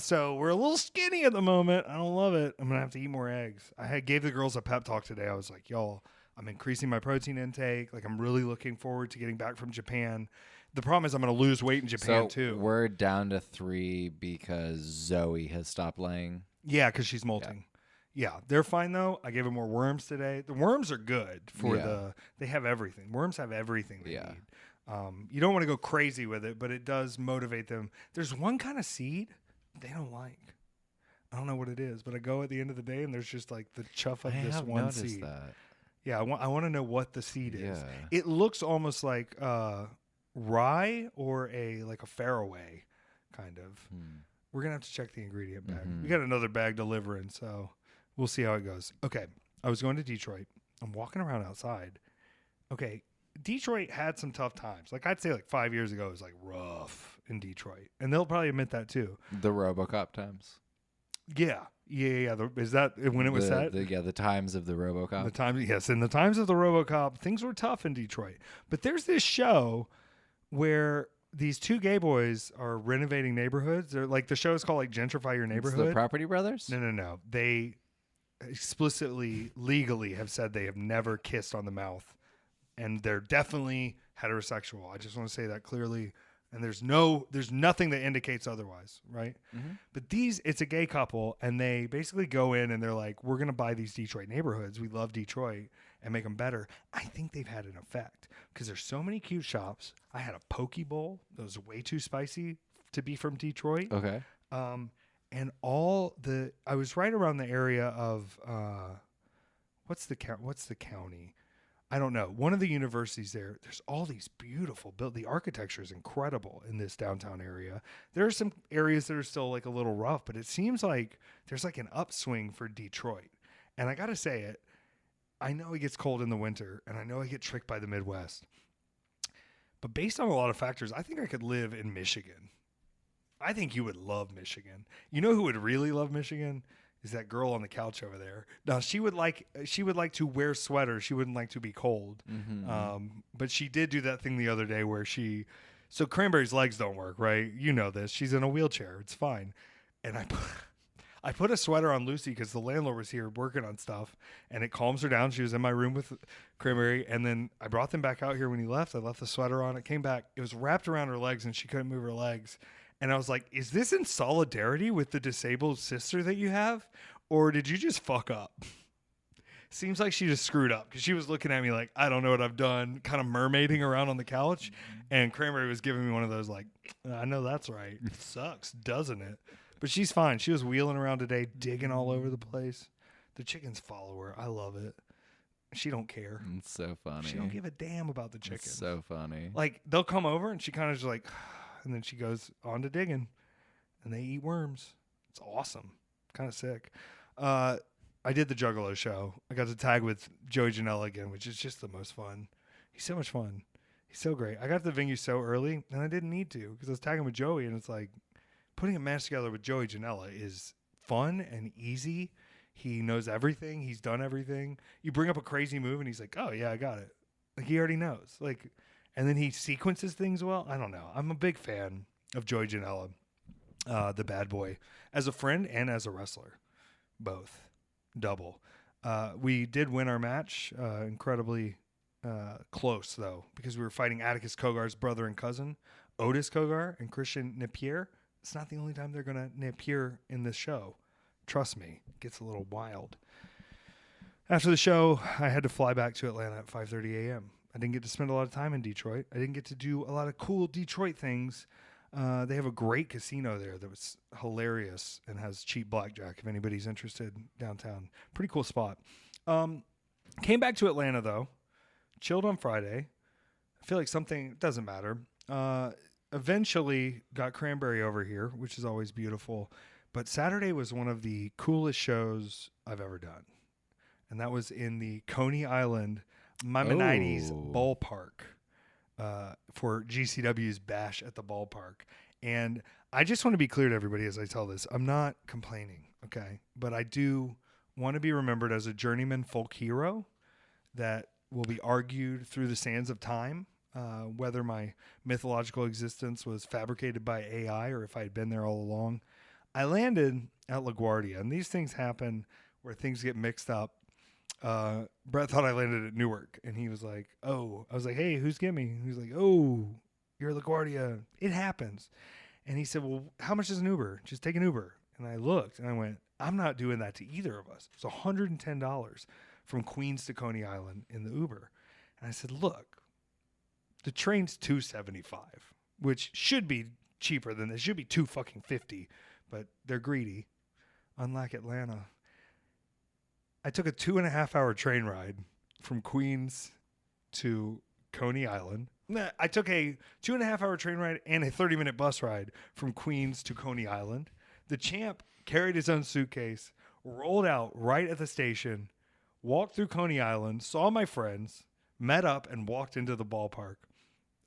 So we're a little skinny at the moment. I don't love it. I'm going to have to eat more eggs. Gave the girls a pep talk today. I was like, y'all, I'm increasing my protein intake. Like I'm really looking forward to getting back from Japan. The problem is I'm going to lose weight in Japan too. We're down to 3 because Zoe has stopped laying. Yeah, because she's molting. Yeah, they're fine though. I gave them more worms today. The worms are good for they have everything. Worms have everything they need. You don't want to go crazy with it, but it does motivate them. There's one kind of seed they don't like. I don't know what it is, but I go at the end of the day and there's just like the chuff of this one seed. That. Yeah, I want to know what the seed is. Yeah. It looks almost like rye or a faraway kind of. We're going to have to check the ingredient bag. We got another bag delivering, so we'll see how it goes. Okay, I was going to Detroit. I'm walking around outside. Okay, Detroit had some tough times. Like, I'd say like 5 years ago, it was like rough in Detroit. And they'll probably admit that too. The RoboCop times. Yeah. Is that when it was set? The times of the RoboCop. The times, yes. In the times of the RoboCop, things were tough in Detroit. But there's this show where these two gay boys are renovating neighborhoods. They're like, the show is called like Gentrify Your Neighborhood. It's the Property Brothers? No. They explicitly, legally have said they have never kissed on the mouth. And they're definitely heterosexual. I just want to say that clearly. And there's nothing that indicates otherwise, right? Mm-hmm. But it's a gay couple, and they basically go in and they're like, we're going to buy these Detroit neighborhoods. We love Detroit, and make them better. I think they've had an effect because there's so many cute shops. I had a poke bowl that was way too spicy to be from Detroit. Okay. And I was right around the area of, what's the county? I don't know. One of the universities there's all these beautiful the architecture is incredible in this downtown area. There are some areas that are still like a little rough, but it seems like there's like an upswing for Detroit. And I got to say it, I know it gets cold in the winter, and I know I get tricked by the Midwest. But based on a lot of factors, I think I could live in Michigan. I think you would love Michigan. You know who would really love Michigan? Is that girl on the couch over there. Now, she would like to wear sweaters. She wouldn't like to be cold. Mm-hmm. But she did do that thing the other day where so Cranberry's legs don't work, right? You know this. She's in a wheelchair. It's fine. And I put a sweater on Lucy because the landlord was here working on stuff, and it calms her down. She was in my room with Cranberry, and then I brought them back out here when he left. I left the sweater on. It came back. It was wrapped around her legs, and she couldn't move her legs. And I was like, is this in solidarity with the disabled sister that you have? Or did you just fuck up? Seems like she just screwed up because she was looking at me like, I don't know what I've done, kind of mermaiding around on the couch. And Cranberry was giving me one of those like, I know that's right. It sucks, doesn't it? But she's fine. She was wheeling around today, digging all over the place. The chickens follow her. I love it. She don't care. It's so funny. She don't give a damn about the chickens. It's so funny. Like, they'll come over and she kind of just like... And then she goes on to digging, and they eat worms. It's awesome. Kind of sick. I did the Juggalo show. I got to tag with Joey Janela again, which is just the most fun. He's so much fun. He's so great. I got to the venue so early, and I didn't need to because I was tagging with Joey, and it's like putting a match together with Joey Janela is fun and easy. He knows everything. He's done everything. You bring up a crazy move, and he's like, oh, yeah, I got it. Like, he already knows. Like... And then he sequences things well. I don't know. I'm a big fan of Joey Janela, the bad boy, as a friend and as a wrestler. Both. Double. We did win our match. Incredibly close, though, because we were fighting Atticus Kogar's brother and cousin, Otis Kogar and Christian Napier. It's not the only time they're going to appear in this show. Trust me. It gets a little wild. After the show, I had to fly back to Atlanta at 5:30 a.m. I didn't get to spend a lot of time in Detroit. I didn't get to do a lot of cool Detroit things. They have a great casino there that was hilarious and has cheap blackjack if anybody's interested downtown. Pretty cool spot. Came back to Atlanta, though. Chilled on Friday. I feel like something doesn't matter. Eventually got Cranberry over here, which is always beautiful. But Saturday was one of the coolest shows I've ever done. And that was in the Coney Island Maimonides ballpark for GCW's Bash at the ballpark. And I just want to be clear to everybody as I tell this. I'm not complaining, okay? But I do want to be remembered as a journeyman folk hero that will be argued through the sands of time, whether my mythological existence was fabricated by AI or if I had been there all along. I landed at LaGuardia, and these things happen where things get mixed up. Brett thought I landed at Newark, and he was like, oh. I was like, hey, who's get me? He was like, oh, you're at LaGuardia. It happens. And he said, well, how much is an Uber? Just take an Uber. And I looked, and I went, I'm not doing that to either of us. It was $110 from Queens to Coney Island in the Uber. And I said, look, the train's $275, which should be cheaper than this. It should be $250, but they're greedy, unlike Atlanta. I took a 2.5-hour train ride from Queens to Coney Island. I took a 2.5-hour train ride and a 30-minute bus ride from Queens to Coney Island. The champ carried his own suitcase, rolled out right at the station, walked through Coney Island, saw my friends, met up, and walked into the ballpark.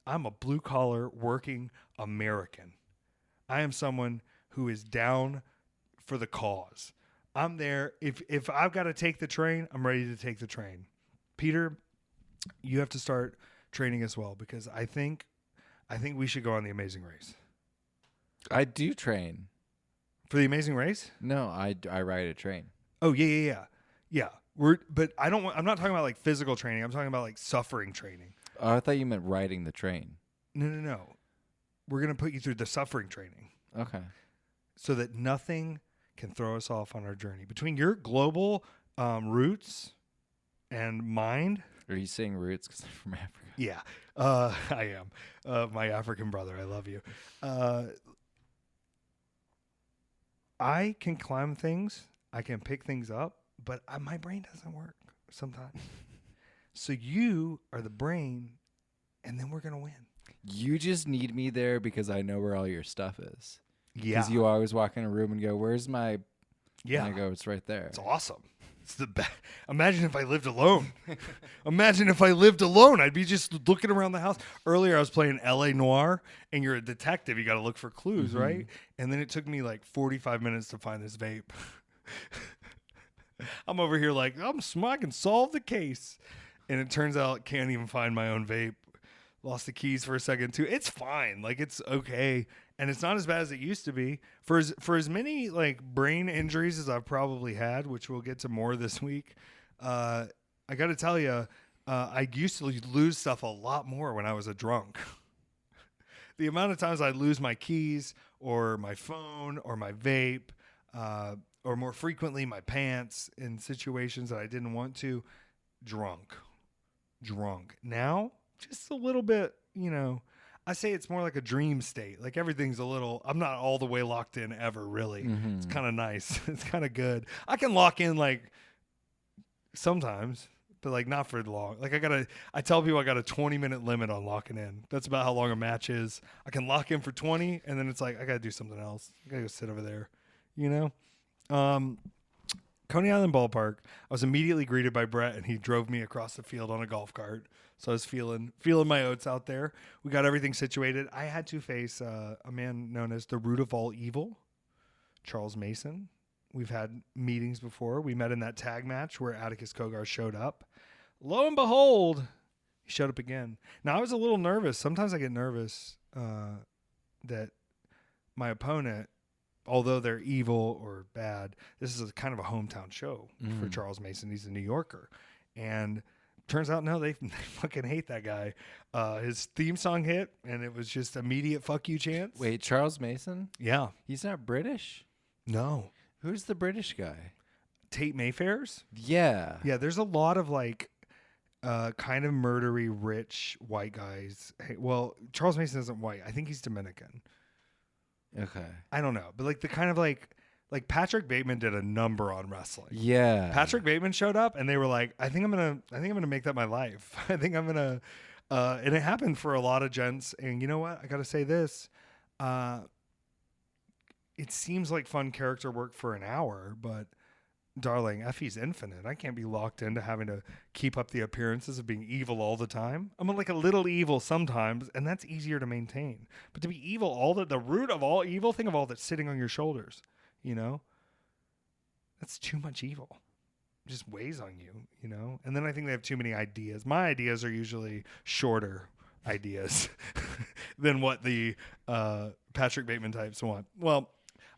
I'm a blue-collar, working American. I am someone who is down for the cause. I'm there. If I've got to take the train, I'm ready to take the train. Peter, you have to start training as well, because I think we should go on the Amazing Race. I do train. For the Amazing Race? No, I ride a train. Oh, yeah. But I'm not talking about like physical training. I'm talking about like suffering training. Oh, I thought you meant riding the train. No. We're going to put you through the suffering training. Okay. So that nothing can throw us off on our journey. Between your global roots and mind. Are you saying roots because I'm from Africa? Yeah, I am. My African brother, I love you. I can climb things. I can pick things up, but my brain doesn't work sometimes. So you are the brain, and then we're going to win. You just need me there because I know where all your stuff is. Yeah. Because you always walk in a room and go, where's my... Yeah. And I go, it's right there. It's awesome. It's the best. Imagine if I lived alone. I'd be just looking around the house. Earlier, I was playing L.A. Noire, and you're a detective. You got to look for clues, right? And then it took me like 45 minutes to find this vape. I'm over here like, I can solve the case. And it turns out I can't even find my own vape. Lost the keys for a second, too. It's fine. Like, it's okay. And it's not as bad as it used to be. For as many like brain injuries as I've probably had, which we'll get to more this week, I got to tell you, I used to lose stuff a lot more when I was a drunk. The amount of times I'd lose my keys or my phone or my vape, or more frequently my pants in situations that I didn't want to, drunk. Now, just a little bit, I say it's more like a dream state. Like everything's I'm not all the way locked in ever, really. Mm-hmm. It's kind of nice. It's kind of good. I can lock in like sometimes, but like not for long. Like I tell people I got a 20-minute limit on locking in. That's about how long a match is. I can lock in for 20 and then it's like, I got to do something else. I got to go sit over there, Coney Island Ballpark. I was immediately greeted by Brett, and he drove me across the field on a golf cart. So I was feeling my oats out there. We got everything situated. I had to face a man known as the root of all evil, Charles Mason. We've had meetings before. We met in that tag match where Atticus Cogar showed up. Lo and behold, he showed up again. Now, I was a little nervous. Sometimes I get nervous that my opponent, although they're evil or bad, this is kind of a hometown show for Charles Mason. He's a New Yorker. And turns out, no, they fucking hate that guy. His theme song hit, and it was just immediate fuck you chants. Wait, Charles Mason? Yeah. He's not British? No. Who's the British guy? Tate Mayfair's? Yeah. Yeah, there's a lot of like kind of murdery, rich white guys. Hey, well, Charles Mason isn't white. I think he's Dominican. Okay. I don't know. But like the kind of like Patrick Bateman did a number on wrestling. Yeah. Patrick Bateman showed up and they were like, I think I'm gonna make that my life. I think I'm gonna and it happened for a lot of gents. And you know what? I gotta say this. It seems like fun character work for an hour, but darling, Effy's infinite. I can't be locked into having to keep up the appearances of being evil all the time. I'm like a little evil sometimes, and that's easier to maintain. But to be evil, the root of all evil, think of all that's sitting on your shoulders, That's too much evil. It just weighs on you, And then I think they have too many ideas. My ideas are usually shorter ideas than what the Patrick Bateman types want. Well,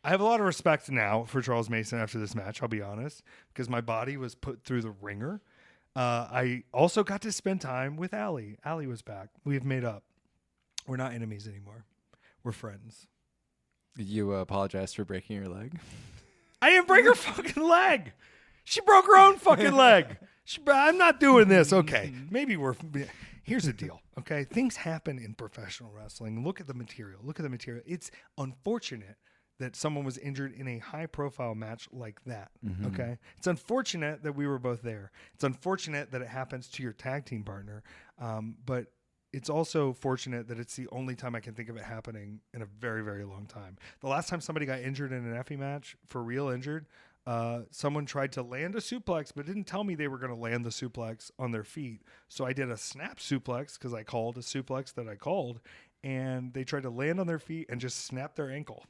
I have a lot of respect now for Charles Mason after this match, I'll be honest, because my body was put through the ringer. I also got to spend time with Allie. Allie was back. We've made up. We're not enemies anymore. We're friends. You apologize for breaking your leg? I didn't break her fucking leg. She broke her own fucking leg. I'm not doing this. Okay. Here's the deal. Okay. Things happen in professional wrestling. Look at the material. It's unfortunate that someone was injured in a high-profile match like that, okay? It's unfortunate that we were both there. It's unfortunate that it happens to your tag team partner, but it's also fortunate that it's the only time I can think of it happening in a very, very long time. The last time somebody got injured in an Effy match, for real injured, someone tried to land a suplex, but didn't tell me they were going to land the suplex on their feet. So I did a snap suplex because I called a suplex that I called, and they tried to land on their feet and just snap their ankle.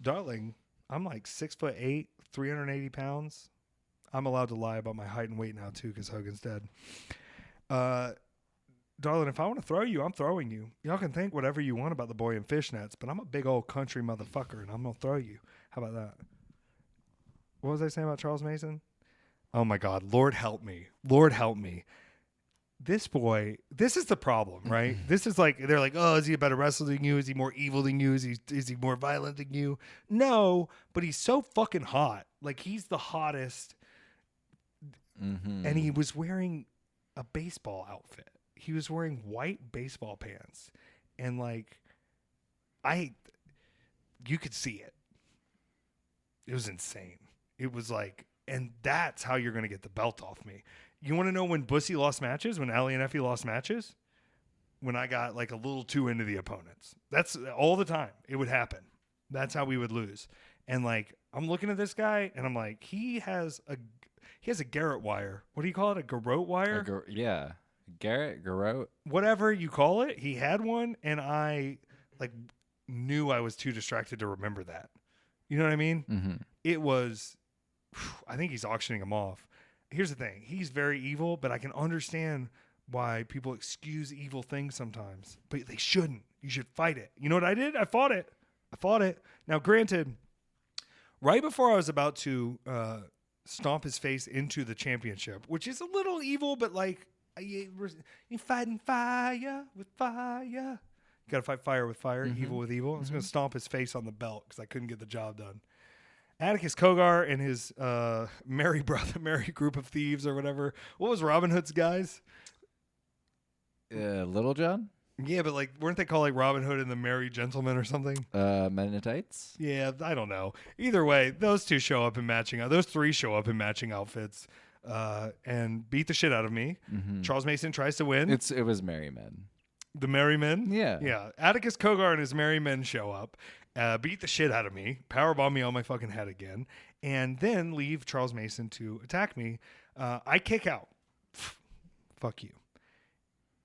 Darling, I'm like 6'8", 380 pounds. I'm allowed to lie about my height and weight now too because Hogan's dead. Darling, if I want to throw you, I'm throwing you. Y'all can think whatever you want about the boy in fishnets, but I'm a big old country motherfucker, and I'm going to throw you. How about that? What was I saying about Charles Mason? Oh, my God. Lord help me. Lord help me. This boy, this is the problem, right? This is like, they're like, oh, is he a better wrestler than you? Is he more evil than you? Is he more violent than you? No, but he's so fucking hot. Like, he's the hottest. Mm-hmm. And he was wearing a baseball outfit. He was wearing white baseball pants. And, like, you could see it. It was insane. It was like, and that's how you're going to get the belt off me. You want to know when Bussy lost matches? When Allie and Effy lost matches? When I got like a little too into the opponents. That's all the time. It would happen. That's how we would lose. And like, I'm looking at this guy and I'm like, he has a Garrett wire. What do you call it? A garrote wire? Yeah. Garrote. Whatever you call it. He had one and I like knew I was too distracted to remember that. You know what I mean? Mm-hmm. It was, I think he's auctioning him off. Here's the thing. He's very evil, but I can understand why people excuse evil things sometimes. But they shouldn't. You should fight it. You know what I did? I fought it. Now, granted, right before I was about to stomp his face into the championship, which is a little evil, but like, you're fighting fire with fire. You got to fight fire with fire, evil with evil. I was going to stomp his face on the belt because I couldn't get the job done. Atticus Cogar and his merry group of thieves or whatever. What was Robin Hood's guys? Little John? Yeah, but like, weren't they called like Robin Hood and the Merry Gentlemen or something? Men in Tights? Yeah, I don't know. Either way, those two show up in those three show up in matching outfits and beat the shit out of me. Mm-hmm. Charles Mason tries to win. It was Merry Men. The Merry Men? Yeah. Yeah. Atticus Cogar and his Merry Men show up. Beat the shit out of me, powerbomb me on my fucking head again, and then leave Charles Mason to attack me. I kick out. Fuck you.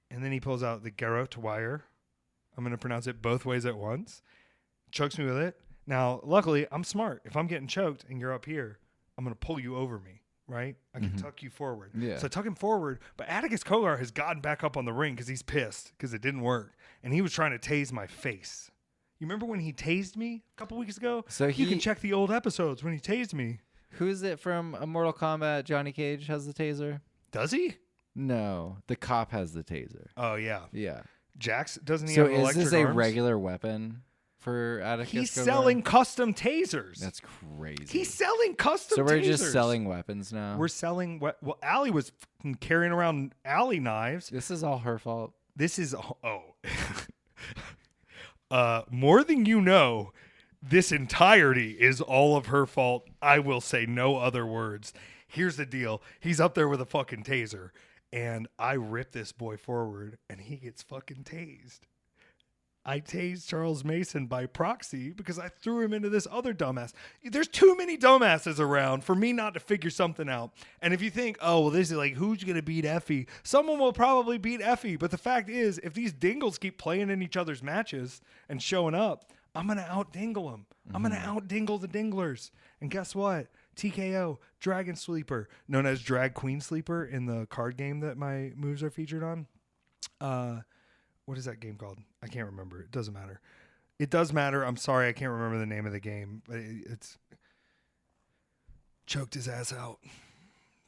And then he pulls out the garrote wire. I'm going to pronounce it both ways at once. Chokes me with it. Now, luckily, I'm smart. If I'm getting choked and you're up here, I'm going to pull you over me, right? I can tuck you forward. Yeah. So I tuck him forward, but Atticus Cogar has gotten back up on the ring because he's pissed because it didn't work. And he was trying to tase my face. You remember when he tased me a couple weeks ago? So you can check the old episodes when he tased me. Who's it from Mortal Kombat? Johnny Cage has the taser. Does he? No, the cop has the taser. Oh, yeah. Yeah. Jax, doesn't he have electric arms? So is this a regular weapon for Atticus He's Cogar? selling custom tasers. That's crazy. He's selling custom tasers. So we're just selling weapons now? We're selling... Well, Allie was carrying around Allie knives. This is all her fault. This is... more than you know, this entirety is all of her fault. I will say no other words. Here's the deal. He's up there with a fucking taser, and I rip this boy forward, and he gets fucking tased. I tased Charles Mason by proxy because I threw him into this other dumbass. There's too many dumbasses around for me not to figure something out. And if you think, oh, well, this is like, who's going to beat Effy? Someone will probably beat Effy. But the fact is, if these dingles keep playing in each other's matches and showing up, I'm going to out-dingle them. I'm going to out-dingle the dinglers. And guess what? TKO, Dragon Sleeper, known as Drag Queen Sleeper in the card game that my moves are featured on. What is that game called? I can't remember. It doesn't matter. It does matter. I'm sorry. I can't remember the name of the game. But it's choked his ass out.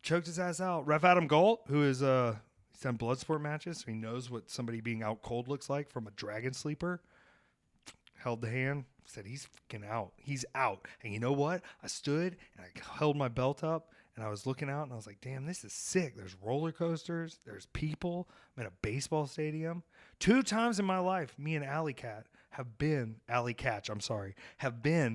Choked his ass out. Ref Adam Galt, who is he's done Bloodsport matches, so he knows what somebody being out cold looks like from a Dragon Sleeper. Held the hand. Said he's fucking out. He's out. And you know what? I stood and I held my belt up. And I was looking out and I was like, damn, this is sick. There's roller coasters. There's people. I'm in a baseball stadium. 2 times in my life, me and Alley Catch have been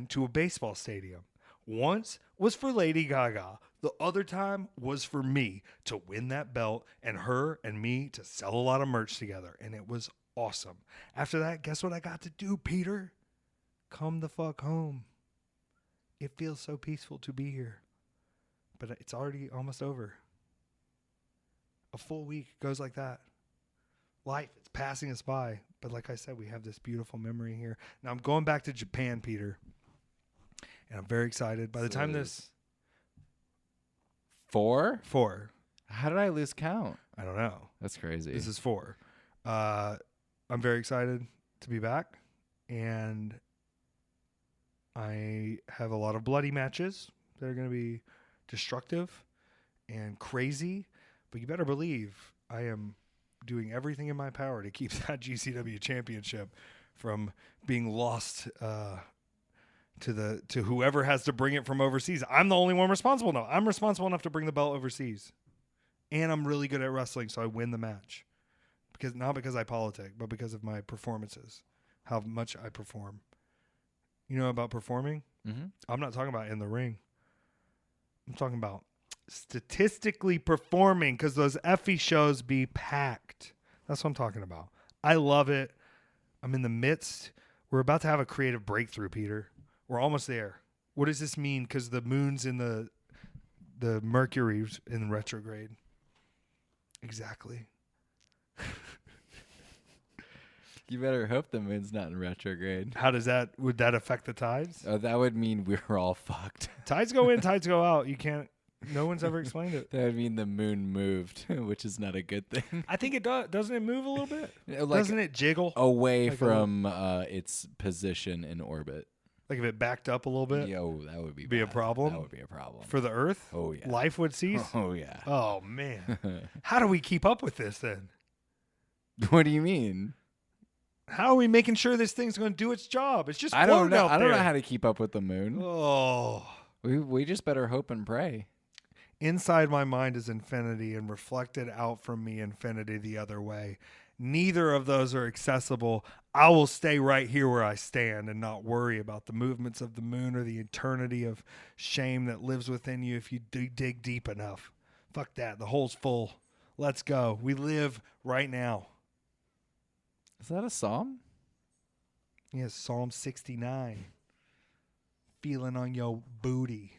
to a baseball stadium. Once was for Lady Gaga. The other time was for me to win that belt and her and me to sell a lot of merch together. And it was awesome. After that, guess what I got to do, Peter? Come the fuck home. It feels so peaceful to be here. But it's already almost over. A full week goes like that. Life, it's passing us by. But like I said, we have this beautiful memory here. Now I'm going back to Japan, Peter. And I'm very excited. By the time this... 4? 4. How did I lose count? I don't know. That's crazy. This is 4. I'm very excited to be back. And I have a lot of bloody matches that are going to be destructive and crazy. But you better believe I am doing everything in my power to keep that GCW championship from being lost to whoever has to bring it from overseas. I'm the only one responsible now. I'm responsible enough to bring the belt overseas. And I'm really good at wrestling, so I win the match. Not because I politic, but because of my performances, how much I perform. You know about performing? Mm-hmm. I'm not talking about in the ring. I'm talking about statistically performing, because those Effy shows be packed. That's what I'm talking about. I love it. I'm in the midst. We're about to have a creative breakthrough, Peter. We're almost there. What does this mean? Because the moon's in the Mercury's in retrograde. Exactly. You better hope the moon's not in retrograde. How does that? Would that affect the tides? Oh, that would mean we're all fucked. Tides go in, tides go out. You can't. No one's ever explained it. That would mean the moon moved, which is not a good thing. I think it does. Doesn't it move a little bit? Like, doesn't it jiggle away from its position in orbit? Like if it backed up a little bit? Yo, that would be a problem. That would be a problem for the Earth. Oh yeah, life would cease. Oh yeah. Oh man, how do we keep up with this then? What do you mean? How are we making sure this thing's going to do its job? It's just I don't know. I don't know how to keep up with the moon. Oh, we just better hope and pray. Inside my mind is infinity, and reflected out from me infinity the other way. Neither of those are accessible. I will stay right here where I stand and not worry about the movements of the moon or the eternity of shame that lives within you if you dig deep enough. Fuck that. The hole's full. Let's go. We live right now. Is that a psalm? Yes, Psalm 69. Feeling on your booty.